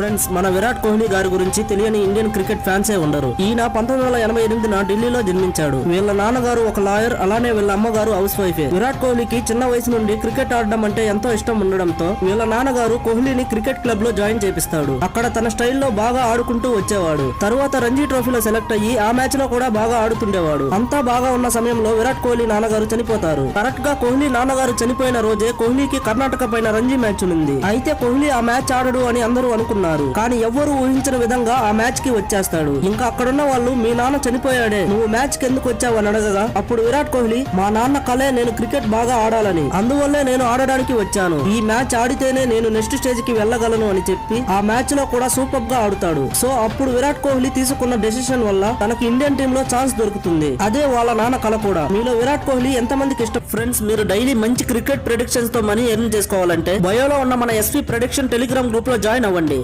Friends, మన విరాట్ కోహ్లీ గారి గురించి తెలియని ఇండియన్ క్రికెట్ ఫ్యాన్సే ఉండరు. ఈయన 1988న ఢిల్లీలో జన్మించాడు. వీళ్ళ నాన్నగారు ఒక లాయర్, అలానే వీళ్ళ అమ్మగారు హౌస్ వైఫే. విరాట్ కోహ్లీకి చిన్న వయసు నుండి క్రికెట్ ఆడడం అంటే ఎంతో ఇష్టం ఉండడంతో వీళ్ళ నాన్నగారు కోహ్లీని క్రికెట్ క్లబ్ లో జాయిన్ చేపిస్తాడు. అక్కడ తన స్టైల్లో బాగా ఆడుకుంటూ వచ్చేవాడు. తరువాత రంజీ ట్రోఫీలో సెలెక్ట్ అయ్యి ఆ మ్యాచ్ లో కూడా బాగా ఆడుతుండేవాడు. అంతా బాగా ఉన్న సమయంలో విరాట్ కోహ్లీ నాన్నగారు చనిపోతారు. కరెక్ట్ గా కోహ్లీ నాన్నగారు చనిపోయిన రోజే కోహ్లీకి కర్ణాటక పైన రంజీ మ్యాచ్ ఉంది. అయితే కోహ్లీ ఆ మ్యాచ్ ఆడడు అని అందరూ అనుకున్నారు. కానీ ఎవ్వరూ ఊహించిన విధంగా ఆ మ్యాచ్ కి వచ్చేస్తాడు. ఇంకా అక్కడున్న వాళ్ళు, మీ నాన్న చనిపోయాడే, నువ్వు మ్యాచ్ కి ఎందుకు వచ్చావు అని అడగగా, అప్పుడు విరాట్ కోహ్లీ, మా నాన్న కలే నేను క్రికెట్ బాగా ఆడాలని, అందువల్లే నేను ఆడడానికి వచ్చాను. ఈ మ్యాచ్ ఆడితేనే నేను నెక్స్ట్ స్టేజ్ కి వెళ్ళగలను అని చెప్పి ఆ మ్యాచ్ లో కూడా సూపర్ గా ఆడుతాడు. సో అప్పుడు విరాట్ కోహ్లీ తీసుకున్న డెసిషన్ వల్ల తనకు ఇండియన్ టీమ్ లో ఛాన్స్ దొరుకుతుంది. అదే వాళ్ళ నాన్న కల కూడా. మీలో విరాట్ కోహ్లీ ఎంత మందికి ఇష్టం? ఫ్రెండ్స్, మీరు డైలీ మంచి క్రికెట్ ప్రెడిక్షన్స్ తో మనీ ఎర్న్ చేసుకోవాలంటే బయోలో ఉన్న మన ఎస్పీ ప్రెడిక్షన్ టెలిగ్రామ్ గ్రూప్ లో జాయిన్ అవ్వండి.